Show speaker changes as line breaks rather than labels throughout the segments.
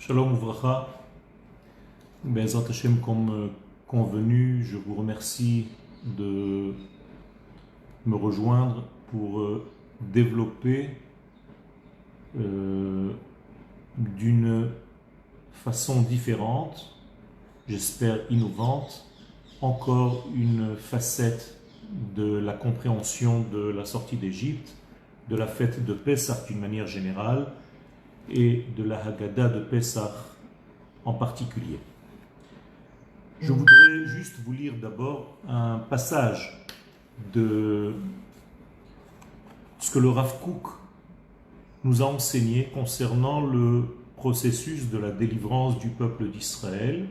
Shalom Uvracha, Be'ezrat Hashem, comme convenu, je vous remercie de me rejoindre pour développer d'une façon différente, j'espère innovante, encore une facette de la compréhension de la sortie d'Égypte, de la fête de Pessah d'une manière générale, et de la Haggadah de Pessah en particulier. Je voudrais juste vous lire d'abord un passage de ce que le Rav Kook nous a enseigné concernant le processus de la délivrance du peuple d'Israël,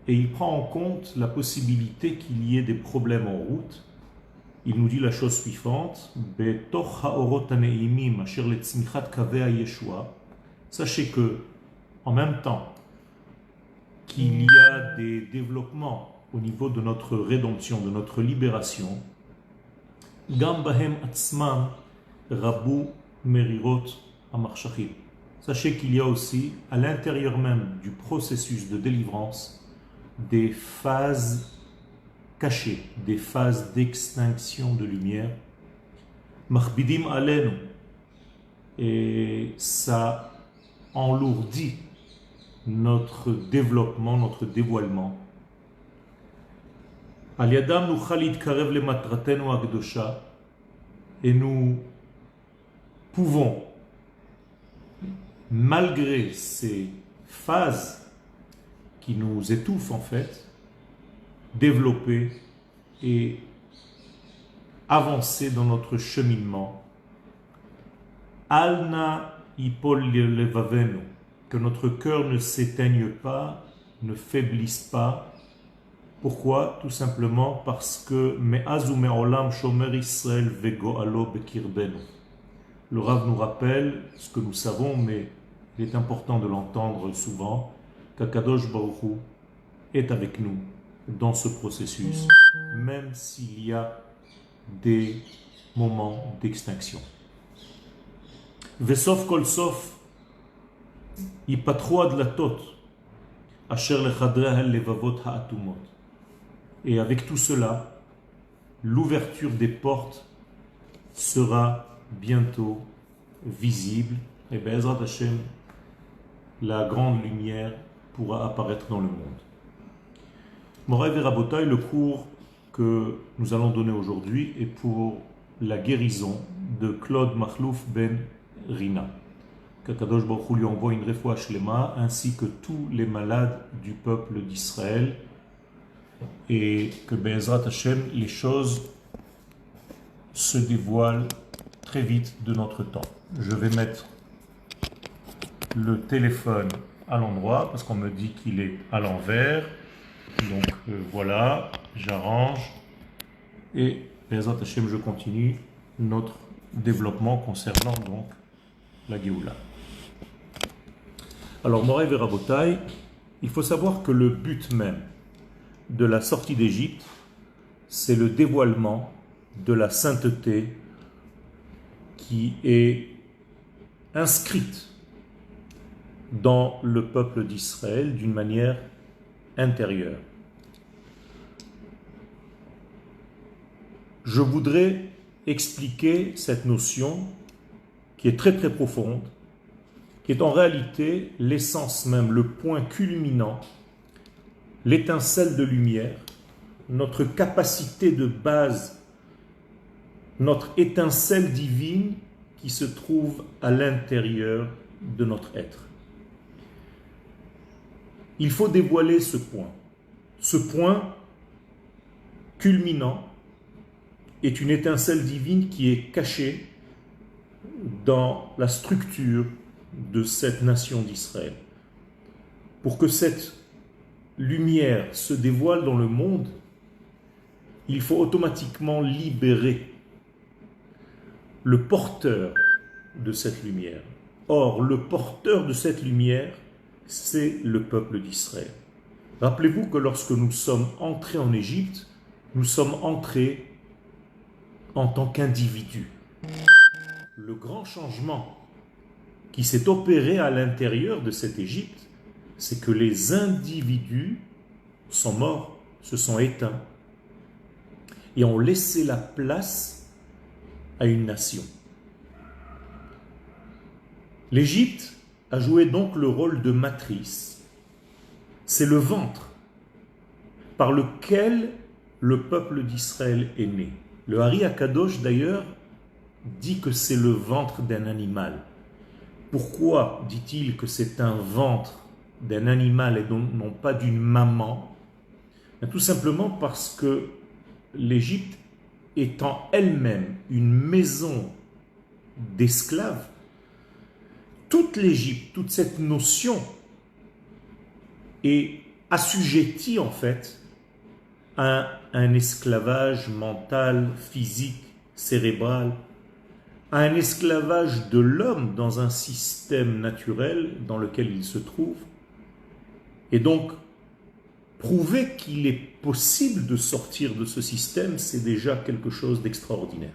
et il prend en compte la possibilité qu'il y ait des problèmes en route. Il nous dit la chose suivante: sachez que, en même temps qu'il y a des développements au niveau de notre rédemption, de notre libération, sachez qu'il y a aussi, à l'intérieur même du processus de délivrance, des phases cachées, des phases d'extinction de lumière. Machbidim alenu, et ça enlourdit notre développement, notre dévoilement. Al-yadam nuchal yitkarev lematratenu akdosha, et nous pouvons, malgré ces phases qui nous étouffent en fait, développer et avancer dans notre cheminement. Alna ipol levavenu, que notre cœur ne s'éteigne pas, ne faiblisse pas. Pourquoi? Tout simplement parce que me'azu me'olam shomer Israël vego'alo bekirbenu. Le Rav nous rappelle ce que nous savons, mais il est important de l'entendre souvent, qu'Akadosh Baruch Hu est avec nous dans ce processus, même s'il y a des moments d'extinction. Vesof kol sof yipatru adlatot asher lechadrei halevavot haatumot. Et avec tout cela, l'ouverture des portes sera bientôt visible, et Be'ezrat Hashem, la grande lumière pourra apparaître dans le monde. Moraï Verabotai, le cours que nous allons donner aujourd'hui est pour la guérison de Claude Mahlouf Ben Rina. Qu'Akadosh Baruch Hu lui envoie une refoua shlema, ainsi que tous les malades du peuple d'Israël, et que Be'ezrat Hashem, les choses se dévoilent très vite de notre temps. Je vais mettre le téléphone à l'endroit parce qu'on me dit qu'il est à l'envers. Donc voilà, j'arrange et Be'ezrat Hashem, je continue notre développement concernant donc la Géoula. Alors, Moraï Verabotai, il faut savoir que le but même de la sortie d'Égypte, c'est le dévoilement de la sainteté qui est inscrite dans le peuple d'Israël d'une manière intérieure. Je voudrais expliquer cette notion qui est très très profonde, qui est en réalité l'essence même, le point culminant, l'étincelle de lumière, notre capacité de base, notre étincelle divine qui se trouve à l'intérieur de notre être. Il faut dévoiler ce point. Ce point culminant est une étincelle divine qui est cachée dans la structure de cette nation d'Israël. Pour que cette lumière se dévoile dans le monde, il faut automatiquement libérer le porteur de cette lumière. Or, le porteur de cette lumière, c'est le peuple d'Israël. Rappelez-vous que lorsque nous sommes entrés en Égypte, nous sommes entrés en tant qu'individus. Le grand changement qui s'est opéré à l'intérieur de cette Égypte, c'est que les individus sont morts, se sont éteints et ont laissé la place à une nation. L'Égypte a joué donc le rôle de matrice. C'est le ventre par lequel le peuple d'Israël est né. Le Hari Akadosh d'ailleurs dit que c'est le ventre d'un animal. Pourquoi dit-il que c'est un ventre d'un animal et non pas d'une maman? Tout simplement parce que l'Égypte étant elle-même une maison d'esclaves, toute l'Égypte, toute cette notion est assujettie en fait à un esclavage mental, physique, cérébral, à un esclavage de l'homme dans un système naturel dans lequel il se trouve. Et donc, prouver qu'il est possible de sortir de ce système, c'est déjà quelque chose d'extraordinaire.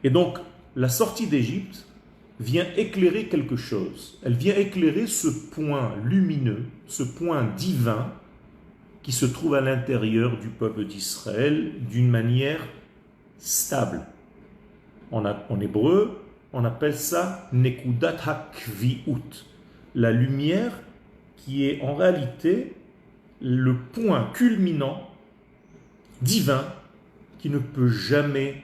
Et donc, la sortie d'Égypte vient éclairer quelque chose. Elle vient éclairer ce point lumineux, ce point divin qui se trouve à l'intérieur du peuple d'Israël d'une manière stable. En hébreu, on appelle ça Nekudat HaKviut, la lumière qui est en réalité le point culminant divin qui ne peut jamais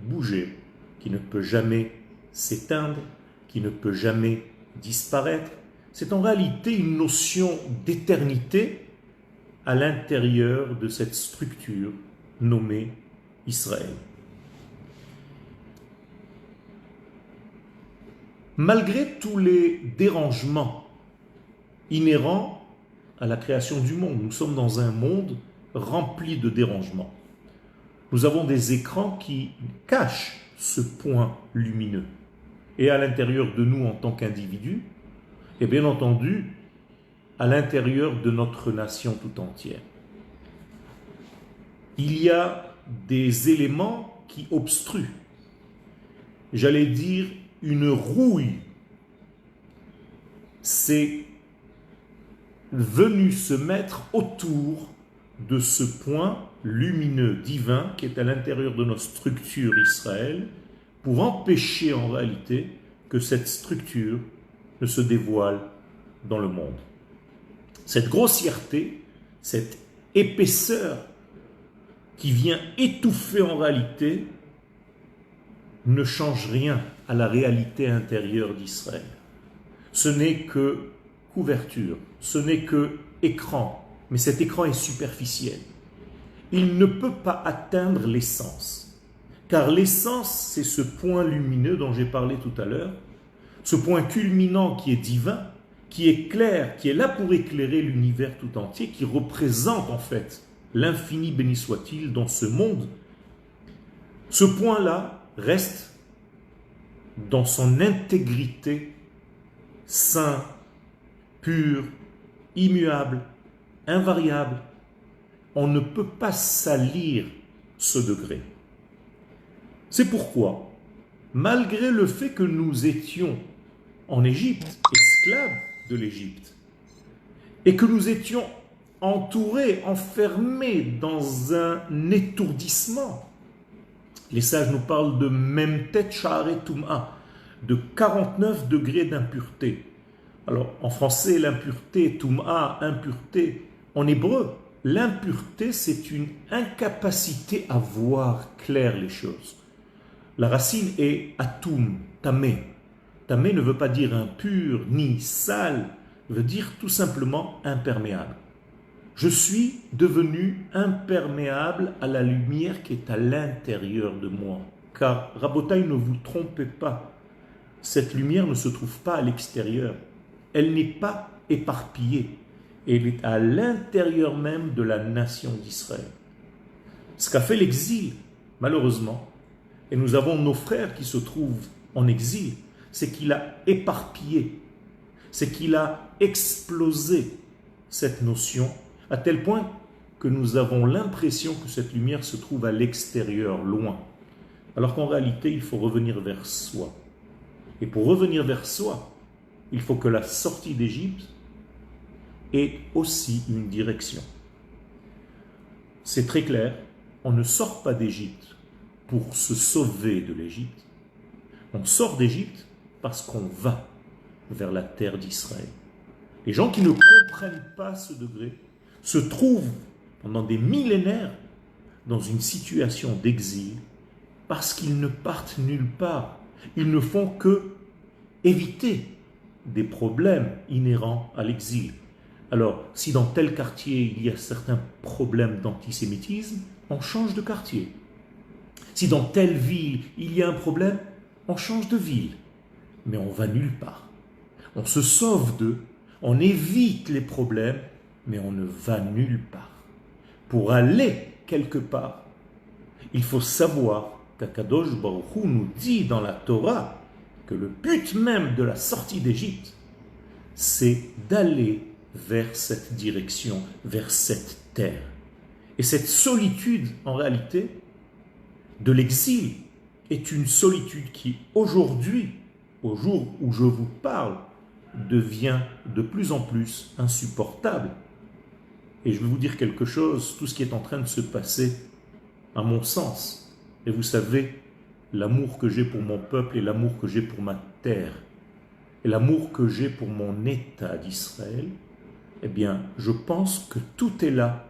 bouger, qui ne peut jamais s'éteindre, qui ne peut jamais disparaître. C'est en réalité une notion d'éternité à l'intérieur de cette structure nommée Israël. Malgré tous les dérangements inhérents à la création du monde, nous sommes dans un monde rempli de dérangements. Nous avons des écrans qui cachent ce point lumineux. Et à l'intérieur de nous en tant qu'individus, et bien entendu, à l'intérieur de notre nation tout entière. Il y a des éléments qui obstruent, j'allais dire une rouille. C'est venu se mettre autour de ce point lumineux divin qui est à l'intérieur de notre structure Israël pour empêcher en réalité que cette structure ne se dévoile dans le monde. Cette grossièreté, cette épaisseur qui vient étouffer en réalité ne change rien à la réalité intérieure d'Israël. Ce n'est que couverture, ce n'est que écran, mais cet écran est superficiel. Il ne peut pas atteindre l'essence, car l'essence, c'est ce point lumineux dont j'ai parlé tout à l'heure, ce point culminant qui est divin, qui est clair, qui est là pour éclairer l'univers tout entier, qui représente en fait l'infini béni soit-il dans ce monde. Ce point-là reste dans son intégrité saint, pur, immuable, invariable. On ne peut pas salir ce degré. C'est pourquoi, malgré le fait que nous étions en Égypte, esclaves de l'Égypte, et que nous étions entourés, enfermés dans un étourdissement, les sages nous parlent de Memtet Sha'are Tum'a, de 49 degrés d'impureté. Alors, en français, l'impureté, Tum'a, impureté. En hébreu, l'impureté, c'est une incapacité à voir clair les choses. La racine est atum, tamé. Tamé ne veut pas dire impur, ni sale, veut dire tout simplement imperméable. Je suis devenu imperméable à la lumière qui est à l'intérieur de moi. Car, Rabotai, ne vous trompez pas, cette lumière ne se trouve pas à l'extérieur. Elle n'est pas éparpillée. Elle est à l'intérieur même de la nation d'Israël. Ce qu'a fait l'exil, malheureusement, et nous avons nos frères qui se trouvent en exil, c'est qu'il a éparpillé, c'est qu'il a explosé cette notion à tel point que nous avons l'impression que cette lumière se trouve à l'extérieur, loin. Alors qu'en réalité, il faut revenir vers soi. Et pour revenir vers soi, il faut que la sortie d'Égypte ait aussi une direction. C'est très clair, on ne sort pas d'Égypte pour se sauver de l'Égypte. On sort d'Égypte parce qu'on va vers la terre d'Israël. Les gens qui ne comprennent pas ce degré se trouvent pendant des millénaires dans une situation d'exil parce qu'ils ne partent nulle part. Ils ne font que éviter des problèmes inhérents à l'exil. Alors, si dans tel quartier il y a certains problèmes d'antisémitisme, on change de quartier. Si dans telle ville il y a un problème, on change de ville. Mais on va nulle part. On se sauve d'eux, on évite les problèmes, mais on ne va nulle part. Pour aller quelque part, il faut savoir qu'Akadosh Baruch Hu nous dit dans la Torah que le but même de la sortie d'Égypte, c'est d'aller vers cette direction, vers cette terre. Et cette solitude, en réalité, de l'exil, est une solitude qui, aujourd'hui, au jour où je vous parle, devient de plus en plus insupportable. Et je vais vous dire quelque chose, tout ce qui est en train de se passer, à mon sens, et vous savez, l'amour que j'ai pour mon peuple et l'amour que j'ai pour ma terre, et l'amour que j'ai pour mon État d'Israël, eh bien, je pense que tout est là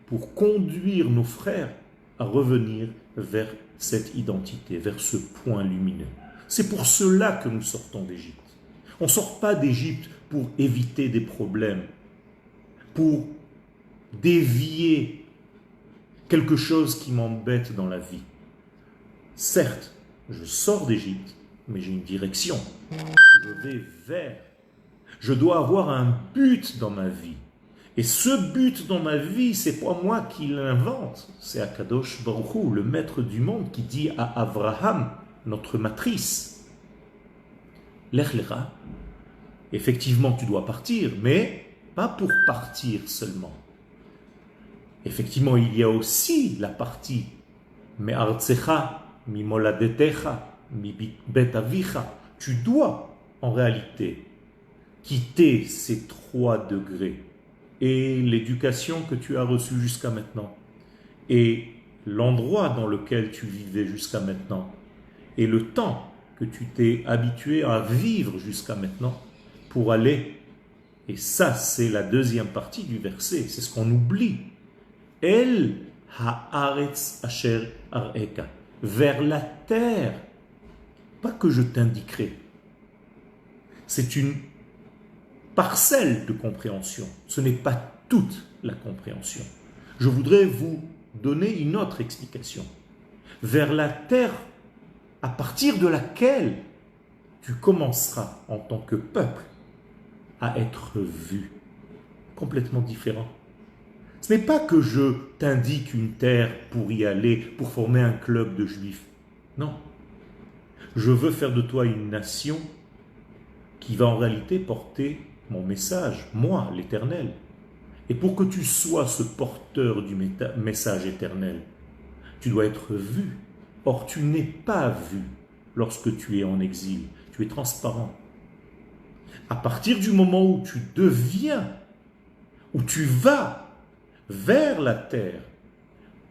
pour conduire nos frères à revenir vers cette identité, vers ce point lumineux. C'est pour cela que nous sortons d'Égypte. On ne sort pas d'Égypte pour éviter des problèmes, pour dévier quelque chose qui m'embête dans la vie. Certes, je sors d'Égypte, mais j'ai une direction. Je vais vers. Je dois avoir un but dans ma vie. Et ce but dans ma vie, c'est pas moi qui l'invente. C'est Akadosh Baruch Hu, le maître du monde, qui dit à Abraham, notre matrice, Lech lecha, effectivement tu dois partir, mais pas pour partir seulement. Effectivement, il y a aussi la partie Me'artzecha, mi moladetecha, mi bet avicha. Tu dois, en réalité, quitter ces 3 degrés et l'éducation que tu as reçue jusqu'à maintenant et l'endroit dans lequel tu vivais jusqu'à maintenant et le temps que tu t'es habitué à vivre jusqu'à maintenant pour aller, et ça c'est la deuxième partie du verset, c'est ce qu'on oublie, El haaretz asher areka, vers la terre, pas que je t'indiquerai, c'est une parcelle de compréhension, ce n'est pas toute la compréhension. Je voudrais vous donner une autre explication. Vers la terre à partir de laquelle tu commenceras en tant que peuple à être vu. Complètement différent. Ce n'est pas que je t'indique une terre pour y aller, pour former un club de juifs. Non. Je veux faire de toi une nation qui va en réalité porter mon message, moi, l'Éternel. Et pour que tu sois ce porteur du message éternel, tu dois être vu. Or, tu n'es pas vu lorsque tu es en exil. Tu es transparent. À partir du moment où tu deviens, où tu vas vers la terre,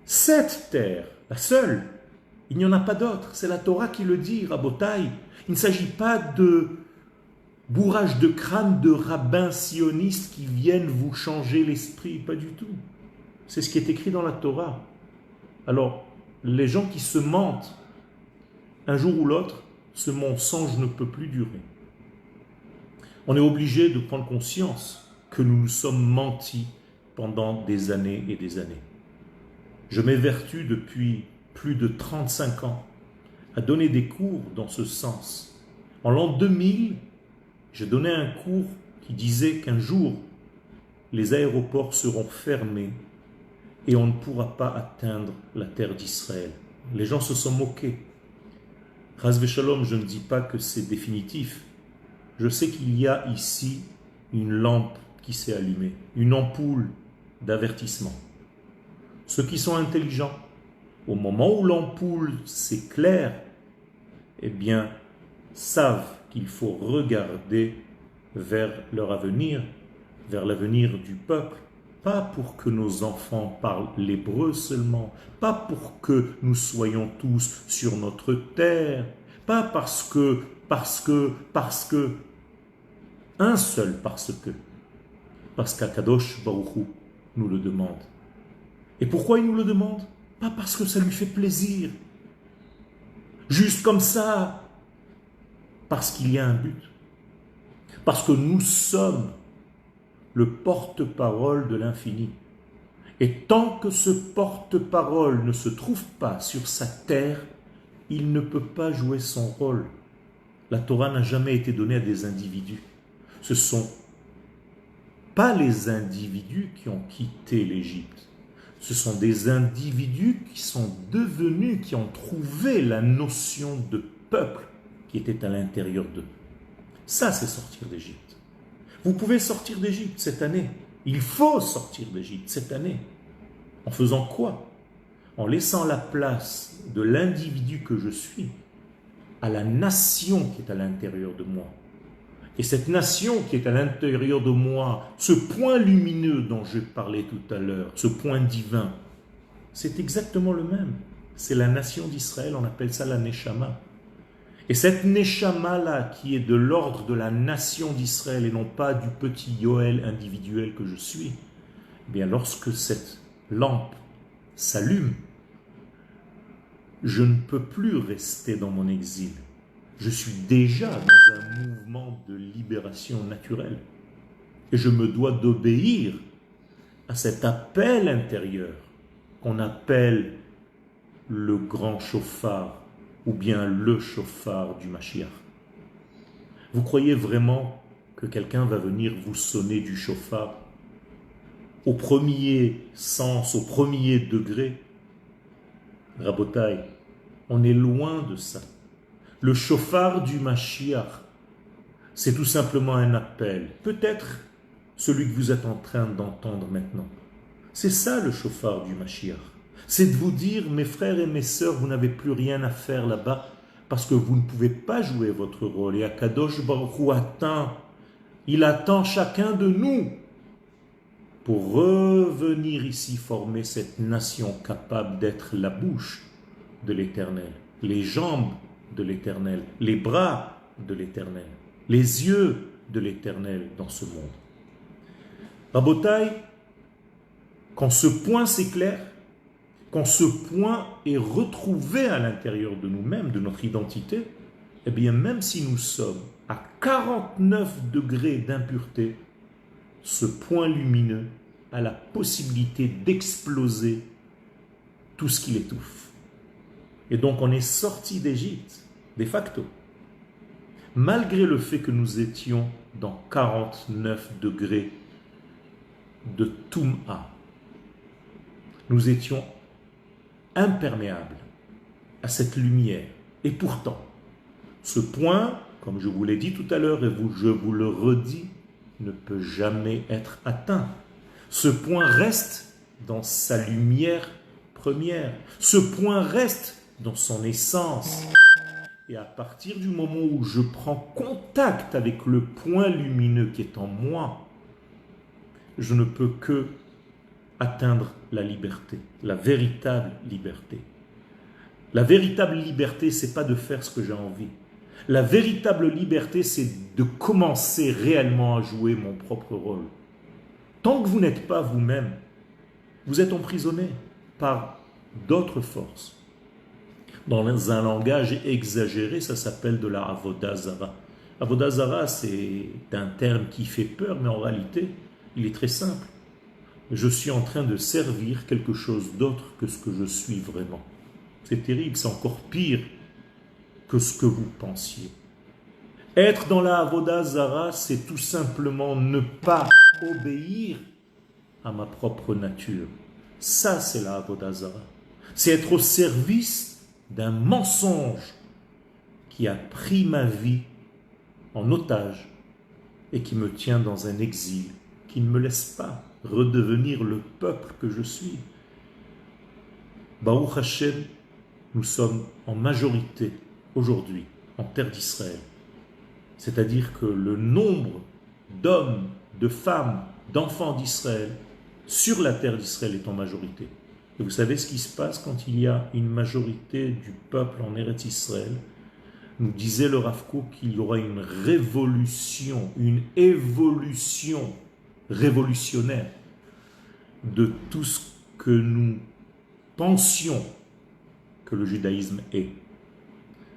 cette terre, la seule, il n'y en a pas d'autre. C'est la Torah qui le dit, Rabotai. Il ne s'agit pas de bourrage de crâne de rabbins sionistes qui viennent vous changer l'esprit, pas du tout. C'est ce qui est écrit dans la Torah. Alors, les gens qui se mentent, un jour ou l'autre, ce mensonge ne peut plus durer. On est obligé de prendre conscience que nous nous sommes mentis pendant des années et des années. Je m'évertue depuis plus de 35 ans à donner des cours dans ce sens. En l'an 2000, j'ai donné un cours qui disait qu'un jour, les aéroports seront fermés et on ne pourra pas atteindre la terre d'Israël. Les gens se sont moqués. Chas v'shalom, je ne dis pas que c'est définitif. Je sais qu'il y a ici une lampe qui s'est allumée, une ampoule d'avertissement. Ceux qui sont intelligents, au moment où l'ampoule s'éclaire, eh bien, savent qu'il faut regarder vers leur avenir, vers l'avenir du peuple, pas pour que nos enfants parlent l'hébreu seulement, pas pour que nous soyons tous sur notre terre, pas parce que, un seul parce qu'Akadosh Baruch Hu nous le demande. Et pourquoi il nous le demande? Pas parce que ça lui fait plaisir, juste comme ça, parce qu'il y a un but. Parce que nous sommes le porte-parole de l'infini. Et tant que ce porte-parole ne se trouve pas sur sa terre, il ne peut pas jouer son rôle. La Torah n'a jamais été donnée à des individus. Ce ne sont pas les individus qui ont quitté l'Égypte. Ce sont des individus qui sont devenus, qui ont trouvé la notion de peuple qui était à l'intérieur d'eux. Ça, c'est sortir d'Égypte. Vous pouvez sortir d'Égypte cette année. Il faut sortir d'Égypte cette année. En faisant quoi? En laissant la place de l'individu que je suis à la nation qui est à l'intérieur de moi. Et cette nation qui est à l'intérieur de moi, ce point lumineux dont je parlais tout à l'heure, ce point divin, c'est exactement le même. C'est la nation d'Israël, on appelle ça la Neshama. Et cette Neshama-là, qui est de l'ordre de la nation d'Israël et non pas du petit Yoel individuel que je suis, eh bien lorsque cette lampe s'allume, je ne peux plus rester dans mon exil. Je suis déjà dans un mouvement de libération naturelle. Et je me dois d'obéir à cet appel intérieur qu'on appelle le grand chauffard ou bien le chauffard du Mashiach. Vous croyez vraiment que quelqu'un va venir vous sonner du chauffard au premier sens, au premier degré? Rabotai, on est loin de ça. Le chauffard du Mashiach, c'est tout simplement un appel. Peut-être celui que vous êtes en train d'entendre maintenant. C'est ça le chauffard du Mashiach. C'est de vous dire, mes frères et mes sœurs, vous n'avez plus rien à faire là-bas parce que vous ne pouvez pas jouer votre rôle. Et Akadosh Baruch Hu il attend chacun de nous pour revenir ici former cette nation capable d'être la bouche de l'Éternel, les jambes de l'Éternel, les bras de l'Éternel, les yeux de l'Éternel dans ce monde. Rabotai, quand ce point s'éclaire, quand ce point est retrouvé à l'intérieur de nous-mêmes, de notre identité, eh bien même si nous sommes à 49 degrés d'impureté, ce point lumineux a la possibilité d'exploser tout ce qui l'étouffe. Et donc on est sorti d'Égypte, de facto, malgré le fait que nous étions dans 49 degrés de Toum'a. Nous étions imperméables à cette lumière. Et pourtant, ce point, comme je vous l'ai dit tout à l'heure et je vous le redis, ne peut jamais être atteint. Ce point reste dans sa lumière première. Ce point reste dans son essence. Et à partir du moment où je prends contact avec le point lumineux qui est en moi, je ne peux que atteindre la liberté, la véritable liberté. La véritable liberté, c'est pas de faire ce que j'ai envie. La véritable liberté, c'est de commencer réellement à jouer mon propre rôle. Tant que vous n'êtes pas vous-même, vous êtes emprisonné par d'autres forces. Dans un langage exagéré, ça s'appelle de la Avodah Zara. Avodah Zara, c'est un terme qui fait peur, mais en réalité, il est très simple. Je suis en train de servir quelque chose d'autre que ce que je suis vraiment. C'est terrible, c'est encore pire que ce que vous pensiez. Être dans la Avodah Zara, c'est tout simplement ne pas obéir à ma propre nature. Ça, c'est la Avodah Zara. C'est être au service d'un mensonge qui a pris ma vie en otage et qui me tient dans un exil, qui ne me laisse pas redevenir le peuple que je suis. Baruch Hashem, nous sommes en majorité aujourd'hui en terre d'Israël. C'est-à-dire que le nombre d'hommes, de femmes, d'enfants d'Israël sur la terre d'Israël est en majorité. Et vous savez ce qui se passe quand il y a une majorité du peuple en Eretz Israël? Nous disait le Rav Kook qu'il y aura une révolution, une évolution révolutionnaire de tout ce que nous pensions que le judaïsme est.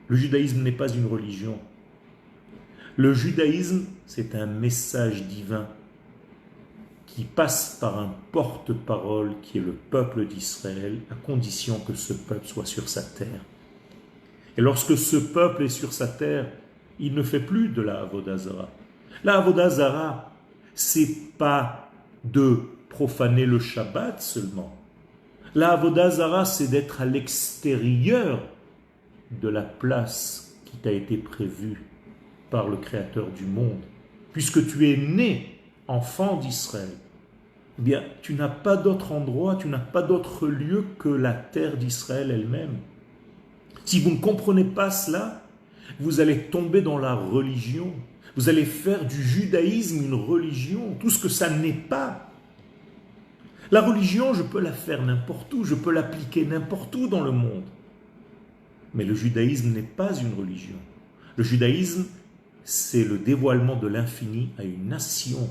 Le judaïsme n'est pas une religion. Le judaïsme, c'est un message divin qui passe par un porte-parole qui est le peuple d'Israël, à condition que ce peuple soit sur sa terre. Et lorsque ce peuple est sur sa terre, il ne fait plus de la Avodah Zara. La Avodah Zara, c'est pas de profaner le Shabbat seulement. La Avodah Zara, c'est d'être à l'extérieur de la place qui t'a été prévue par le Créateur du monde. Puisque tu es né enfant d'Israël, eh bien, tu n'as pas d'autre endroit, tu n'as pas d'autre lieu que la terre d'Israël elle-même. Si vous ne comprenez pas cela, vous allez tomber dans la religion. Vous allez faire du judaïsme une religion, tout ce que ça n'est pas. La religion, je peux la faire n'importe où, je peux l'appliquer n'importe où dans le monde. Mais le judaïsme n'est pas une religion. Le judaïsme, c'est le dévoilement de l'infini à une nation.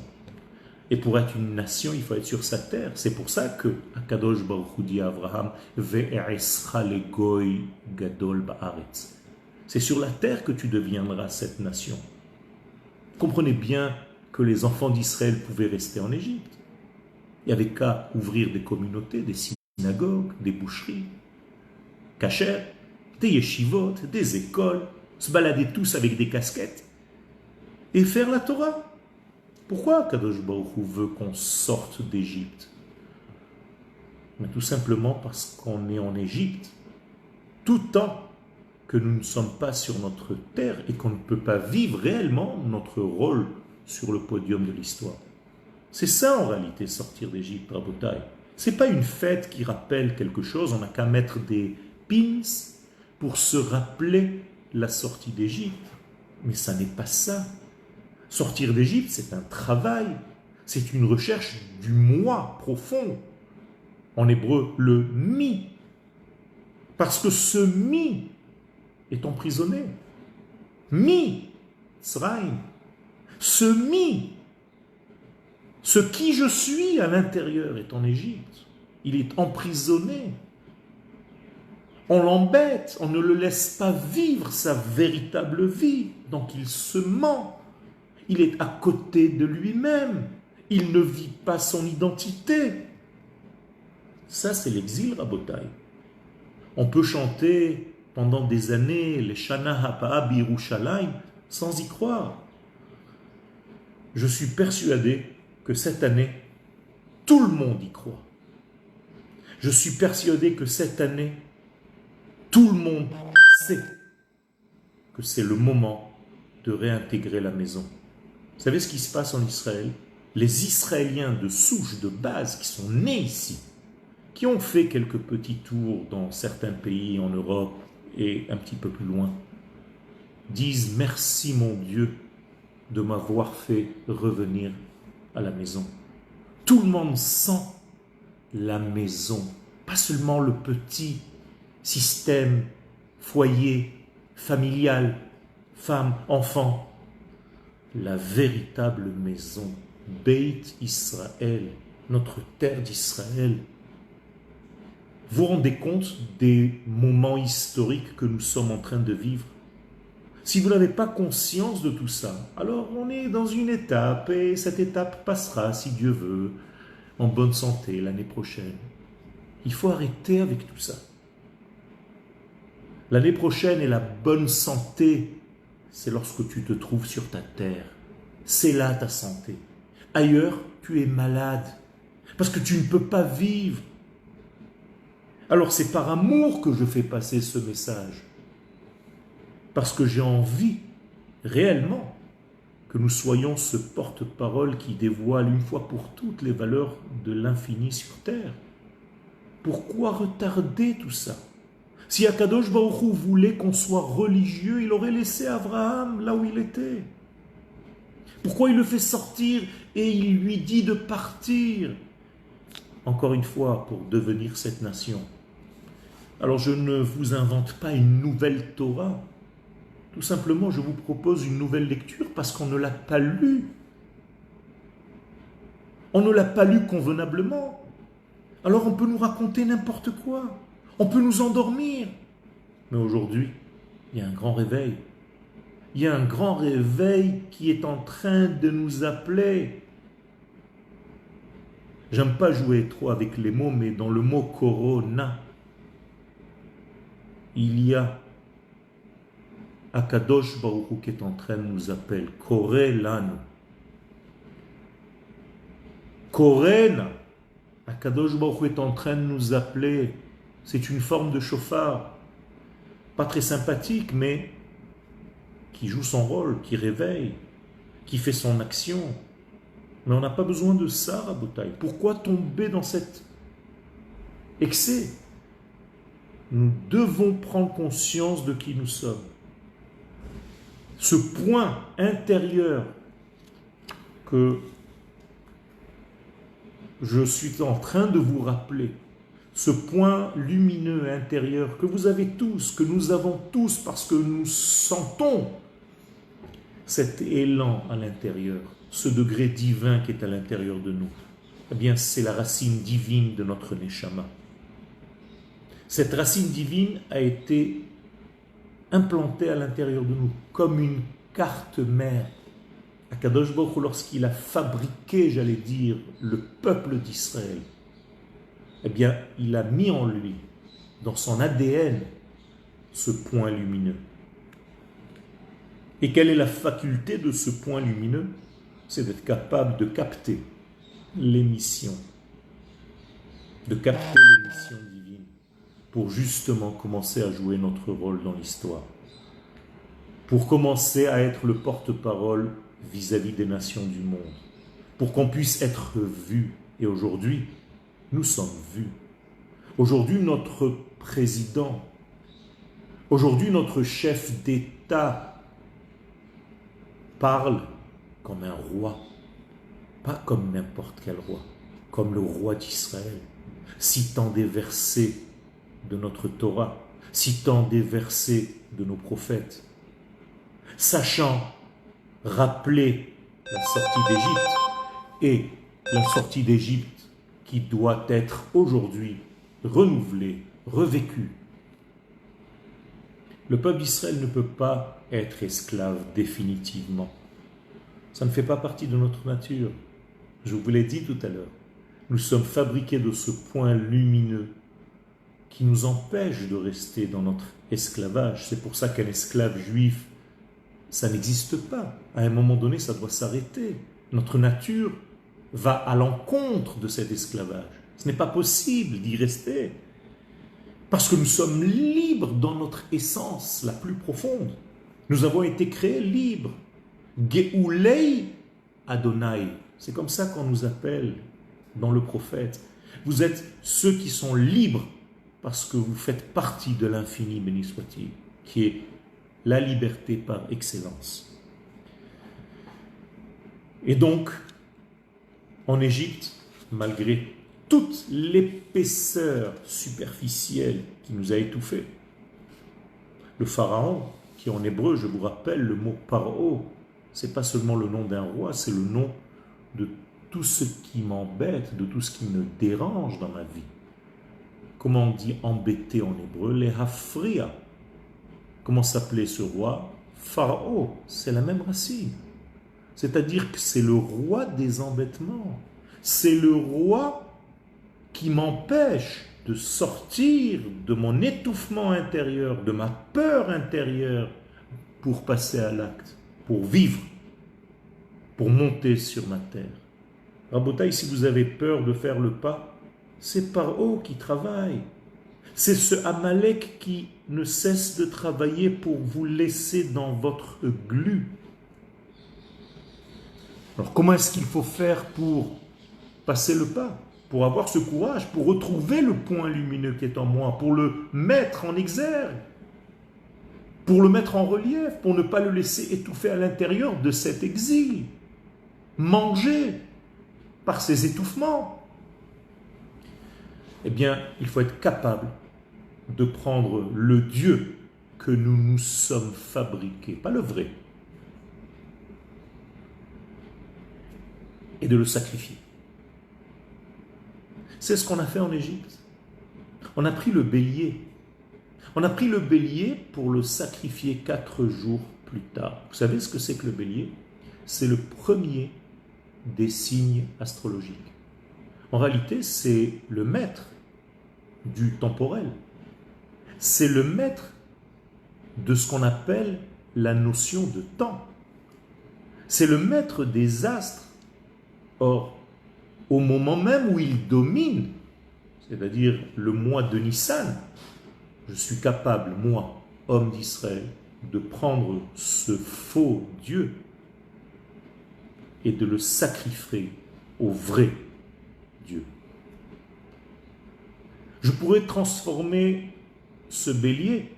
Et pour être une nation, il faut être sur sa terre. C'est pour ça que Akadosh Baruch Hu dit à Abraham, Ve'erescha legoy gadol ba'aretz. C'est sur la terre que tu deviendras cette nation. Comprenez bien que les enfants d'Israël pouvaient rester en Égypte. Il n'y avait qu'à ouvrir des communautés, des synagogues, des boucheries, kasher, des yeshivot, des écoles, se balader tous avec des casquettes et faire la Torah. Pourquoi Kadosh Baruch Hu veut qu'on sorte d'Égypte? Mais tout simplement parce qu'on est en Égypte, tout tant que nous ne sommes pas sur notre terre et qu'on ne peut pas vivre réellement notre rôle sur le podium de l'histoire. C'est ça en réalité, sortir d'Égypte, Rabotai. Ce n'est pas une fête qui rappelle quelque chose, on n'a qu'à mettre des pins pour se rappeler la sortie d'Égypte. Mais ça n'est pas ça. Sortir d'Égypte, c'est un travail, c'est une recherche du moi profond. En hébreu, le mi. Parce que ce mi est emprisonné. Mi, Tzraïm. Ce mi, ce qui je suis à l'intérieur est en Égypte. Il est emprisonné. On l'embête, on ne le laisse pas vivre sa véritable vie. Donc il se ment. Il est à côté de lui-même. Il ne vit pas son identité. Ça, c'est l'exil, Rabotai. On peut chanter pendant des années les Shana Hapa'a Birushalayim sans y croire. Je suis persuadé que cette année, tout le monde y croit. Je suis persuadé que cette année, tout le monde sait que c'est le moment de réintégrer la maison. Vous savez ce qui se passe en Israël? Les Israéliens de souche, de base, qui sont nés ici, qui ont fait quelques petits tours dans certains pays en Europe et un petit peu plus loin, disent « Merci mon Dieu de m'avoir fait revenir à la maison ». Tout le monde sent la maison, pas seulement le petit système, foyer, familial, femme, enfant, la véritable maison, Beit Israël, notre terre d'Israël. Vous vous rendez compte des moments historiques que nous sommes en train de vivre? Si vous n'avez pas conscience de tout ça, alors on est dans une étape et cette étape passera, si Dieu veut, en bonne santé l'année prochaine. Il faut arrêter avec tout ça. L'année prochaine et la bonne santé, c'est lorsque tu te trouves sur ta terre. C'est là ta santé. Ailleurs, tu es malade. Parce que tu ne peux pas vivre. Alors c'est par amour que je fais passer ce message. Parce que j'ai envie, réellement, que nous soyons ce porte-parole qui dévoile une fois pour toutes les valeurs de l'infini sur terre. Pourquoi retarder tout ça? Si Akadosh Baruch Hu voulait qu'on soit religieux, il aurait laissé Abraham là où il était. Pourquoi il le fait sortir et il lui dit de partir? Encore une fois, pour devenir cette nation. Alors je ne vous invente pas une nouvelle Torah. Tout simplement, je vous propose une nouvelle lecture parce qu'on ne l'a pas lue. On ne l'a pas lue convenablement. Alors on peut nous raconter n'importe quoi. On peut nous endormir. Mais aujourd'hui, il y a un grand réveil. Il y a un grand réveil qui est en train de nous appeler. J'aime pas jouer trop avec les mots, mais dans le mot corona, il y a Akadosh Baruch Hu qui est en train de nous appeler. Koré lanu. Korena. Akadosh Baruch Hu est en train de nous appeler. C'est une forme de chauffard. Pas très sympathique, mais qui joue son rôle, qui réveille, qui fait son action. Mais on n'a pas besoin de ça, Rabotai. Pourquoi tomber dans cet excès? Nous devons prendre conscience de qui nous sommes. Ce point intérieur que je suis en train de vous rappeler, ce point lumineux intérieur que vous avez tous, que nous avons tous parce que nous sentons cet élan à l'intérieur, ce degré divin qui est à l'intérieur de nous, eh bien c'est la racine divine de notre Neshama. Cette racine divine a été implantée à l'intérieur de nous comme une carte mère. Akadosh Baruch Hu, lorsqu'il a fabriqué, j'allais dire, le peuple d'Israël, eh bien, il a mis en lui, dans son ADN, ce point lumineux. Et quelle est la faculté de ce point lumineux? C'est d'être capable de capter l'émission, de capter l'émission divine, pour justement commencer à jouer notre rôle dans l'histoire, pour commencer à être le porte-parole vis-à-vis des nations du monde, pour qu'on puisse être vu. Et aujourd'hui, nous sommes vus. Aujourd'hui, notre président, aujourd'hui, notre chef d'État parle comme un roi, pas comme n'importe quel roi, comme le roi d'Israël, citant des versets de notre Torah, citant des versets de nos prophètes, sachant rappeler la sortie d'Égypte et la sortie d'Égypte qui doit être aujourd'hui renouvelée, revécue. Le peuple d'Israël ne peut pas être esclave définitivement. Ça ne fait pas partie de notre nature. Je vous l'ai dit tout à l'heure. Nous sommes fabriqués de ce point lumineux qui nous empêche de rester dans notre esclavage. C'est pour ça qu'un esclave juif, ça n'existe pas. À un moment donné, ça doit s'arrêter. Notre nature va à l'encontre de cet esclavage. Ce n'est pas possible d'y rester. Parce que nous sommes libres dans notre essence la plus profonde. Nous avons été créés libres. Geoulei Adonai. C'est comme ça qu'on nous appelle dans le prophète. Vous êtes ceux qui sont libres parce que vous faites partie de l'infini, béni soit-il, qui est la liberté par excellence. Et donc, en Égypte, malgré toute l'épaisseur superficielle qui nous a étouffés, le pharaon, qui en hébreu, je vous rappelle, le mot paro, c'est pas seulement le nom d'un roi, c'est le nom de tout ce qui m'embête, de tout ce qui me dérange dans ma vie. Comment on dit embêter en hébreu? Les hafria. Comment s'appelait ce roi? Pharaon, c'est la même racine. C'est-à-dire que c'est le roi des embêtements. C'est le roi qui m'empêche de sortir de mon étouffement intérieur, de ma peur intérieure, pour passer à l'acte, pour vivre, pour monter sur ma terre. Rabotaï, si vous avez peur de faire le pas, c'est Paro qui travaille. C'est ce Amalek qui ne cesse de travailler pour vous laisser dans votre glu. Alors comment est-ce qu'il faut faire pour passer le pas? pour avoir ce courage, pour retrouver le point lumineux qui est en moi, pour le mettre en exergue, pour le mettre en relief, pour ne pas le laisser étouffer à l'intérieur de cet exil, mangé par ces étouffements. Eh bien, il faut être capable de prendre le Dieu que nous nous sommes fabriqués, pas le vrai, et de le sacrifier. C'est ce qu'on a fait en Égypte. On a pris le bélier. On a pris le bélier pour le sacrifier 4 jours plus tard. Vous savez ce que c'est que le bélier? C'est le premier des signes astrologiques. En réalité, c'est le maître du temporel. C'est le maître de ce qu'on appelle la notion de temps. C'est le maître des astres. Or, au moment même où il domine, c'est-à-dire le mois de Nissan, je suis capable, moi, homme d'Israël, de prendre ce faux Dieu et de le sacrifier au vrai Dieu. Je pourrais transformer ce bélier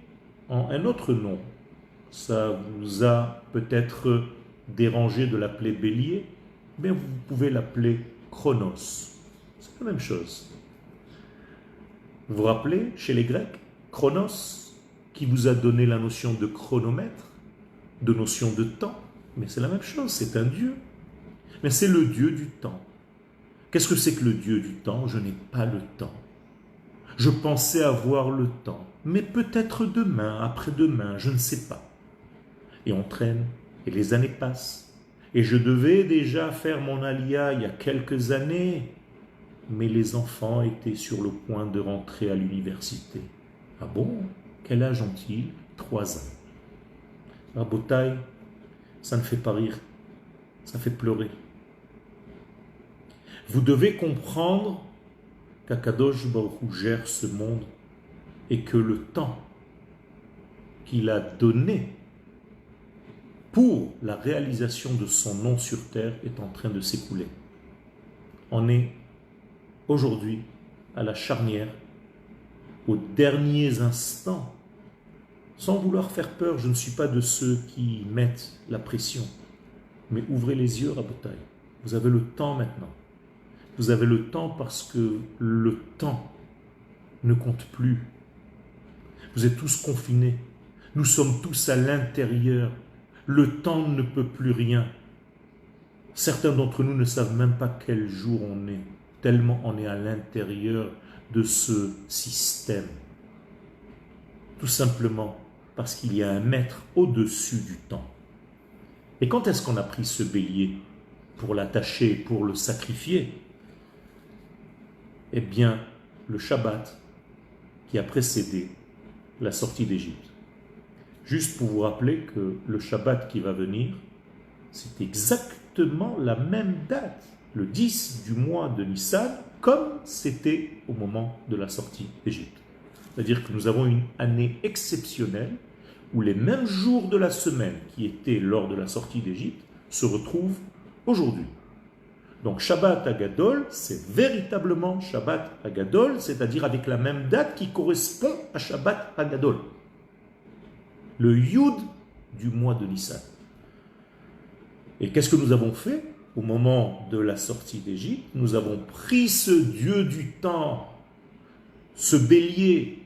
en un autre nom. Ça vous a peut-être dérangé de l'appeler bélier, mais vous pouvez l'appeler Chronos. C'est la même chose. Vous vous rappelez, chez les Grecs, Chronos, qui vous a donné la notion de chronomètre, de notion de temps. Mais c'est la même chose, c'est un Dieu. Mais c'est le Dieu du temps. Qu'est-ce que c'est que le Dieu du temps? Je n'ai pas le temps. Je pensais avoir le temps, mais peut-être demain, après-demain, je ne sais pas. Et on traîne, et les années passent. Et je devais déjà faire mon alia il y a quelques années, mais les enfants étaient sur le point de rentrer à l'université. Ah bon? Quel âge ont-ils? 3 ans. Rabotai, ça ne fait pas rire, ça fait pleurer. Vous devez comprendre qu'Akadosh Baruch Hu gère ce monde et que le temps qu'il a donné pour la réalisation de son nom sur terre est en train de s'écouler. On est aujourd'hui à la charnière, aux derniers instants. Sans vouloir faire peur, je ne suis pas de ceux qui mettent la pression. Mais ouvrez les yeux, Rabotai. Vous avez le temps maintenant. Vous avez le temps parce que le temps ne compte plus. Vous êtes tous confinés. Nous sommes tous à l'intérieur. Le temps ne peut plus rien. Certains d'entre nous ne savent même pas quel jour on est, tellement on est à l'intérieur de ce système. Tout simplement parce qu'il y a un maître au-dessus du temps. Et quand est-ce qu'on a pris ce bélier pour l'attacher, pour le sacrifier? Eh bien, le Shabbat qui a précédé la sortie d'Égypte. Juste pour vous rappeler que le Shabbat qui va venir, c'est exactement la même date, le 10 du mois de Nissan, comme c'était au moment de la sortie d'Égypte. C'est-à-dire que nous avons une année exceptionnelle où les mêmes jours de la semaine qui étaient lors de la sortie d'Égypte se retrouvent aujourd'hui. Donc Shabbat Hagadol, c'est véritablement Shabbat Hagadol, c'est-à-dire avec la même date qui correspond à Shabbat Hagadol. Le Yud du mois de Nissan. Et qu'est-ce que nous avons fait au moment de la sortie d'Égypte? Nous avons pris ce Dieu du temps, ce bélier,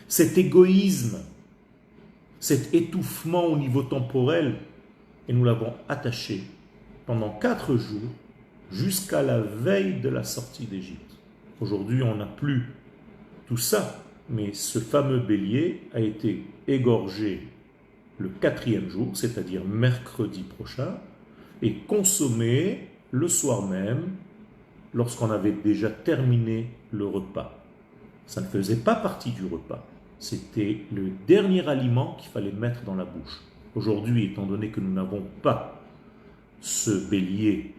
cet égoïsme, cet étouffement au niveau temporel, et nous l'avons attaché pendant 4 jours jusqu'à la veille de la sortie d'Égypte. Aujourd'hui, on n'a plus tout ça, mais ce fameux bélier a été égorgé le 4e jour, c'est-à-dire mercredi prochain, et consommé le soir même, lorsqu'on avait déjà terminé le repas. Ça ne faisait pas partie du repas. C'était le dernier aliment qu'il fallait mettre dans la bouche. Aujourd'hui, étant donné que nous n'avons pas ce bélier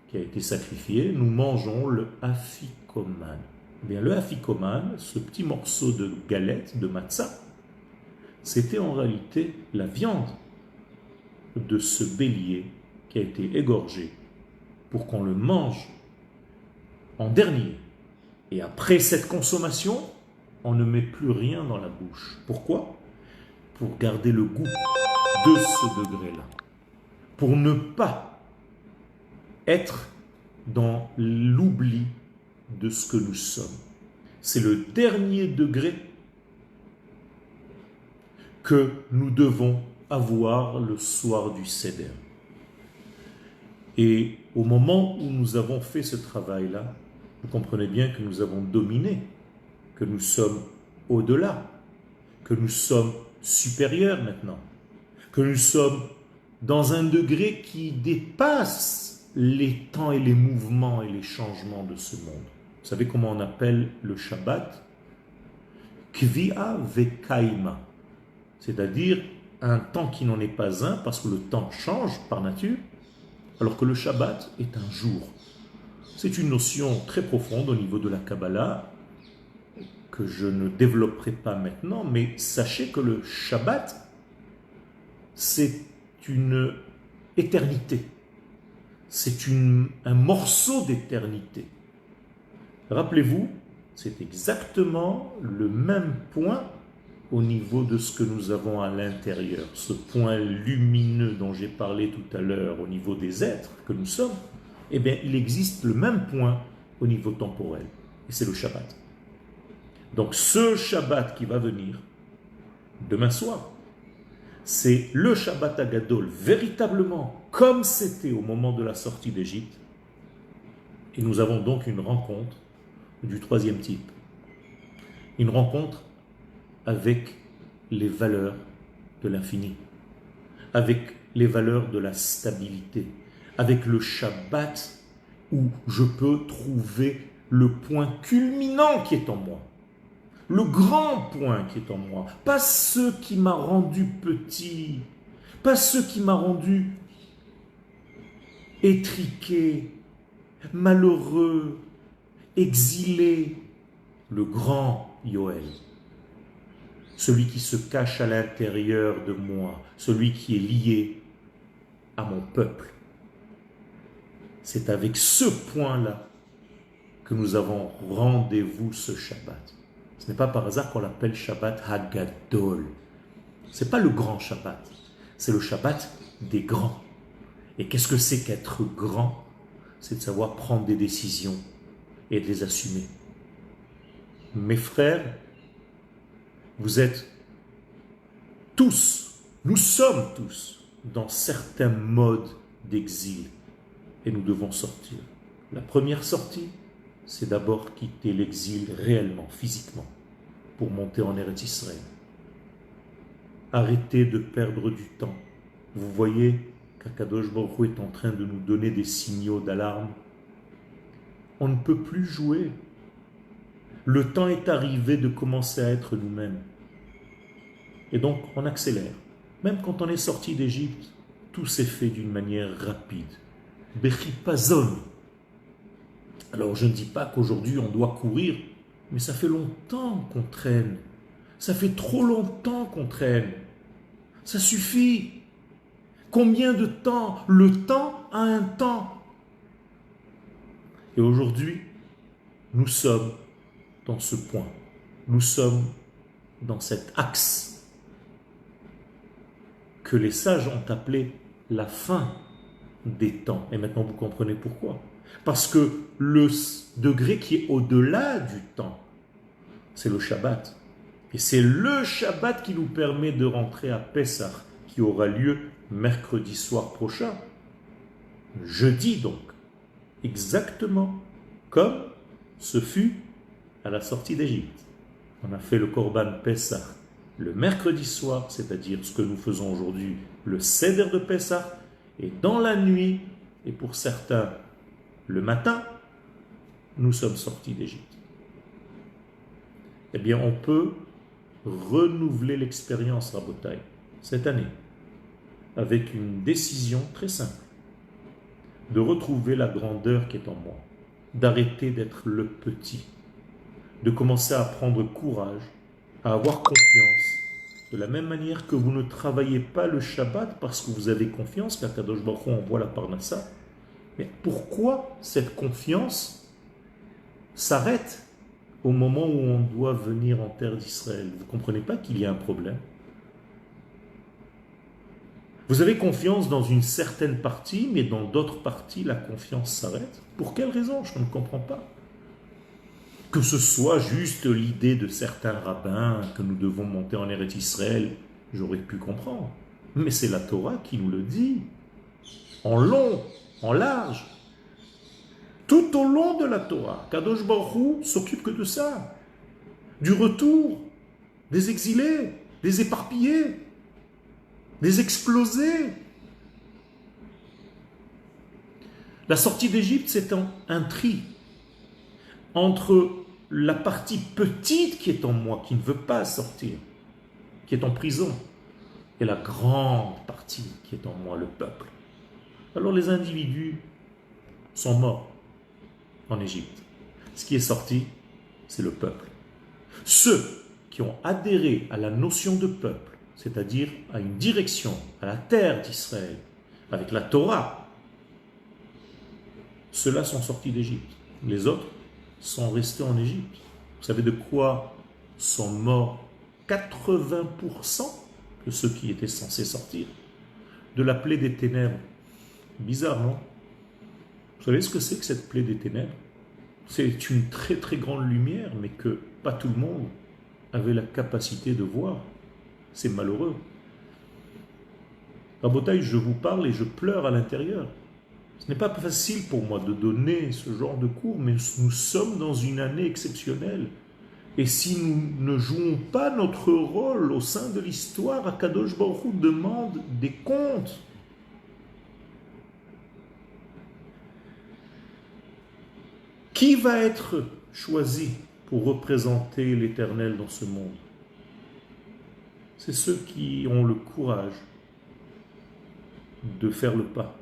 qui a été sacrifié, nous mangeons le afikoman. Eh bien, le afikoman, ce petit morceau de galette, de matzah, c'était en réalité la viande de ce bélier qui a été égorgé pour qu'on le mange en dernier. Et après cette consommation, on ne met plus rien dans la bouche. Pourquoi? Pour garder le goût de ce degré-là. Pour ne pas être dans l'oubli de ce que nous sommes. C'est le dernier degré que nous devons avoir le soir du Seder. Et au moment où nous avons fait ce travail-là, vous comprenez bien que nous avons dominé, que nous sommes au-delà, que nous sommes supérieurs maintenant, que nous sommes dans un degré qui dépasse les temps et les mouvements et les changements de ce monde. Vous savez comment on appelle le Shabbat? Kvi'a vekaima, c'est-à-dire un temps qui n'en est pas un, parce que le temps change par nature, alors que le Shabbat est un jour. C'est une notion très profonde au niveau de la Kabbalah, que je ne développerai pas maintenant, mais sachez que le Shabbat, c'est une éternité. C'est un morceau d'éternité. Rappelez-vous, c'est exactement le même point au niveau de ce que nous avons à l'intérieur. Ce point lumineux dont j'ai parlé tout à l'heure au niveau des êtres que nous sommes, eh bien, il existe le même point au niveau temporel. Et c'est le Shabbat. Donc ce Shabbat qui va venir, demain soir, c'est le Shabbat Agadol, véritablement comme c'était au moment de la sortie d'Égypte. Et nous avons donc une rencontre du troisième type. Une rencontre avec les valeurs de l'infini, avec les valeurs de la stabilité, avec le Shabbat où je peux trouver le point culminant qui est en moi, le grand point qui est en moi, pas ce qui m'a rendu petit, pas ce qui m'a rendu étriqué, malheureux, exilé, le grand Yoel. Celui qui se cache à l'intérieur de moi, celui qui est lié à mon peuple. C'est avec ce point-là que nous avons rendez-vous ce Shabbat. Ce n'est pas par hasard qu'on l'appelle Shabbat Hagadol. Ce n'est pas le grand Shabbat, c'est le Shabbat des grands. Et qu'est-ce que c'est qu'être grand? C'est de savoir prendre des décisions et de les assumer. Mes frères, vous êtes tous, nous sommes tous dans certains modes d'exil et nous devons sortir. La première sortie, c'est d'abord quitter l'exil réellement, physiquement, pour monter en Eretz Israël. Arrêtez de perdre du temps. Vous voyez qu'Akadosh Baruch Hu est en train de nous donner des signaux d'alarme. On ne peut plus jouer. Le temps est arrivé de commencer à être nous-mêmes. Et donc, on accélère. Même quand on est sorti d'Égypte, tout s'est fait d'une manière rapide. Bechipazon. Alors, je ne dis pas qu'aujourd'hui, on doit courir, mais ça fait longtemps qu'on traîne. Ça fait trop longtemps qu'on traîne. Ça suffit. Combien de temps? Le temps a un temps. Et aujourd'hui, nous sommes dans ce point. Nous sommes dans cet axe que les sages ont appelé la fin des temps. Et maintenant, vous comprenez pourquoi. Parce que le degré qui est au-delà du temps, c'est le Shabbat. Et c'est le Shabbat qui nous permet de rentrer à Pessah, qui aura lieu mercredi soir prochain. Jeudi donc. Exactement comme ce fut à la sortie d'Égypte. On a fait le Korban Pessah le mercredi soir, c'est-à-dire ce que nous faisons aujourd'hui, le Seder de Pessah, et dans la nuit, et pour certains le matin, nous sommes sortis d'Égypte. Eh bien, on peut renouveler l'expérience Rabotai cette année avec une décision très simple, de retrouver la grandeur qui est en moi, d'arrêter d'être le petit, de commencer à prendre courage, à avoir confiance, de la même manière que vous ne travaillez pas le Shabbat parce que vous avez confiance qu'Akadosh Baruch Hu envoie la Parnassa. Mais pourquoi cette confiance s'arrête au moment où on doit venir en terre d'Israël. Vous ne comprenez pas qu'il y a un problème? Vous avez confiance dans une certaine partie, mais dans d'autres parties, la confiance s'arrête. Pour quelle raison? Je ne comprends pas. Que ce soit juste l'idée de certains rabbins que nous devons monter en Eretz Israël, j'aurais pu comprendre. Mais c'est la Torah qui nous le dit. En long, en large. Tout au long de la Torah, Kadosh Baruch Hu s'occupe que de ça. Du retour des exilés, des éparpillés, des explosés. La sortie d'Égypte, c'est un tri entre la partie petite qui est en moi, qui ne veut pas sortir, qui est en prison, et la grande partie qui est en moi, le peuple. Alors les individus sont morts en Égypte. Ce qui est sorti, c'est le peuple. Ceux qui ont adhéré à la notion de peuple, c'est-à-dire à une direction, à la terre d'Israël, avec la Torah, ceux-là sont sortis d'Égypte. Les autres sont restés en Égypte. Vous savez de quoi sont morts 80% de ceux qui étaient censés sortir? De la plaie des ténèbres. Bizarre, non? Vous savez ce que c'est que cette plaie des ténèbres? C'est une très très grande lumière, mais que pas tout le monde avait la capacité de voir. C'est malheureux. Rabotaï, je vous parle et je pleure à l'intérieur. Ce n'est pas facile pour moi de donner ce genre de cours, mais nous sommes dans une année exceptionnelle. Et si nous ne jouons pas notre rôle au sein de l'histoire, Akadosh Baruch Hu demande des comptes. Qui va être choisi pour représenter l'Éternel dans ce monde? C'est ceux qui ont le courage de faire le pas.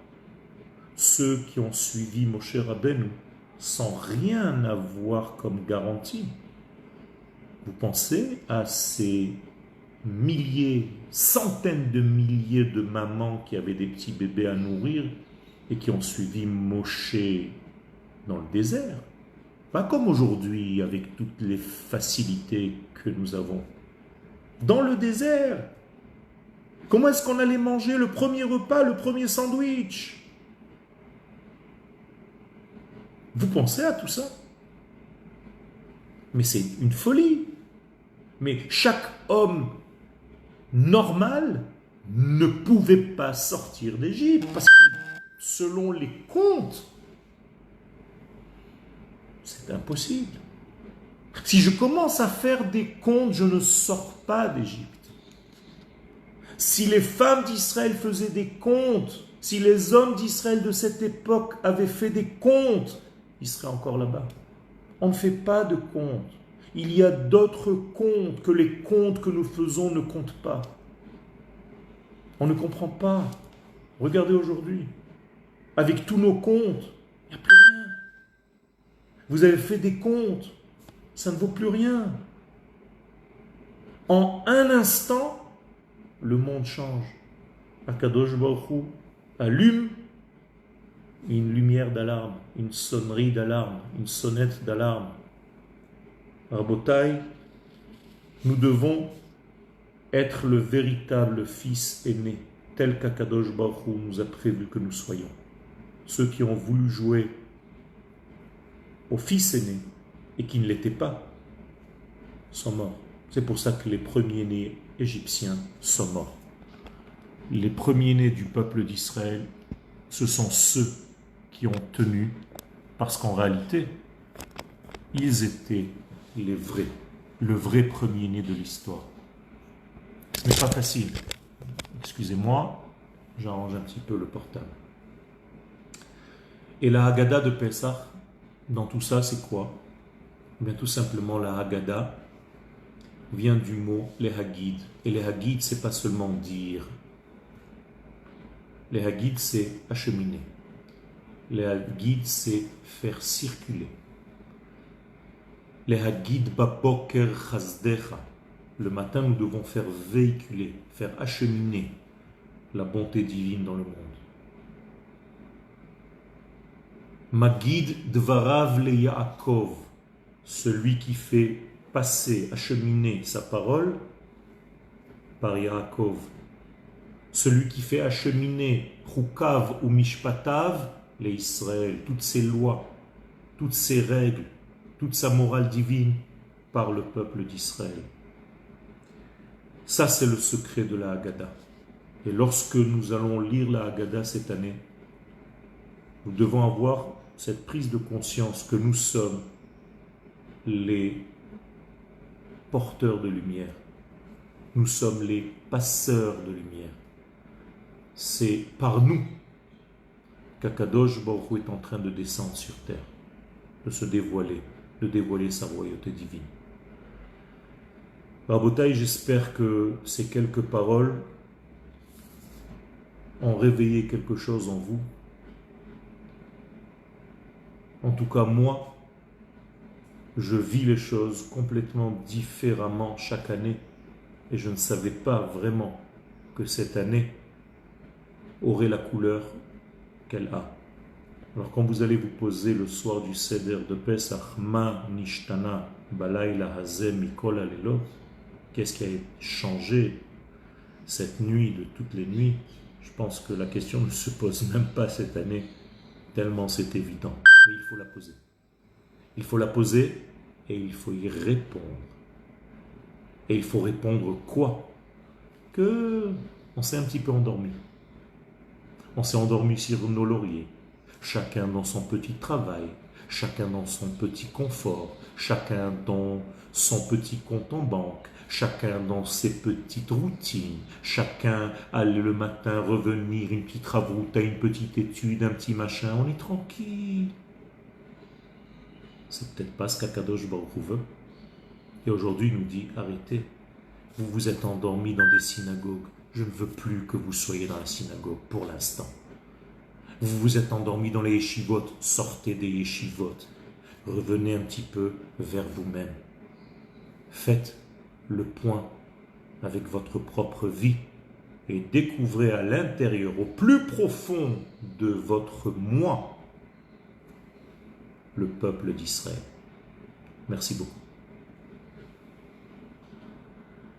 Ceux qui ont suivi Moshe Rabbeinu sans rien avoir comme garantie. Vous pensez à ces milliers, centaines de milliers de mamans qui avaient des petits bébés à nourrir et qui ont suivi Moshe dans le désert. Pas comme aujourd'hui avec toutes les facilités que nous avons. Dans le désert. Comment est-ce qu'on allait manger le premier repas, le premier sandwich? Vous pensez à tout ça? Mais c'est une folie. Mais chaque homme normal ne pouvait pas sortir d'Égypte parce que selon les comptes, c'est impossible. Si je commence à faire des comptes, je ne sors pas d'Égypte. Si les femmes d'Israël faisaient des comptes, si les hommes d'Israël de cette époque avaient fait des comptes, ils seraient encore là-bas. On ne fait pas de comptes. Il y a d'autres comptes que les comptes que nous faisons ne comptent pas. On ne comprend pas. Regardez aujourd'hui. Avec tous nos comptes, il n'y a plus rien. Vous avez fait des comptes, ça ne vaut plus rien. En un instant, le monde change. Akadosh Baruch Hu allume une lumière d'alarme, une sonnerie d'alarme, une sonnette d'alarme. Rabotaï, nous devons être le véritable fils aîné, tel qu'Akadosh Baruch Hu nous a prévu que nous soyons. Ceux qui ont voulu jouer au fils aîné et qui ne l'étaient pas sont morts. C'est pour ça que les premiers-nés égyptiens sont morts. Les premiers-nés du peuple d'Israël, ce sont ceux qui ont tenu, parce qu'en réalité, ils étaient les vrais, le vrai premier-né de l'histoire. Ce n'est pas facile. Excusez-moi, j'arrange un petit peu le portable. Et la Haggadah de Pessah, dans tout ça, c'est quoi? Eh bien, tout simplement, la Haggadah vient du mot les Haggid. Et les Haggid, c'est pas seulement dire. Les Haggid, c'est acheminer. Les Haggid, c'est faire circuler. Les Haggid baboker chazdecha. Le matin, nous devons faire véhiculer, faire acheminer la bonté divine dans le monde. Magid dvarav le Yaakov. celui qui fait passer, acheminer sa parole par Yaakov, celui qui fait acheminer Chukav ou Mishpatav, les Israël, toutes ses lois, toutes ses règles, toute sa morale divine par le peuple d'Israël. Ça, c'est le secret de la Haggadah. Et lorsque nous allons lire la Haggadah cette année, nous devons avoir cette prise de conscience que nous sommes les porteurs de lumière. Nous sommes les passeurs de lumière. C'est par nous qu'Akadosh Baruch Hu est en train de descendre sur terre, de se dévoiler, de dévoiler sa royauté divine. Rabotai, j'espère que ces quelques paroles ont réveillé quelque chose en vous. En tout cas, moi, je vis les choses complètement différemment chaque année et je ne savais pas vraiment que cette année aurait la couleur qu'elle a. Alors quand vous allez vous poser le soir du Seder de Pesach, Ma Nishtana Balayla Hazeh Mikol Alelot, qu'est-ce qui a changé cette nuit de toutes les nuits? Je pense que la question ne se pose même pas cette année, tellement c'est évident. Mais il faut la poser. Il faut la poser et il faut y répondre. Et il faut répondre quoi? Que on s'est un petit peu endormi. On s'est endormi sur nos lauriers, chacun dans son petit travail, chacun dans son petit confort, chacun dans son petit compte en banque, chacun dans ses petites routines, chacun allait le matin revenir, une petite ravrouta, une petite étude, un petit machin, on est tranquille. C'est peut-être pas ce qu'Akadosh Baruch Hu veut. Et aujourd'hui il nous dit, arrêtez, vous vous êtes endormis dans des synagogues, je ne veux plus que vous soyez dans la synagogue pour l'instant. Vous vous êtes endormis dans les yeshivot, sortez des yeshivot, revenez un petit peu vers vous-même. Faites le point avec votre propre vie et découvrez à l'intérieur, au plus profond de votre moi, le peuple d'Israël. Merci beaucoup.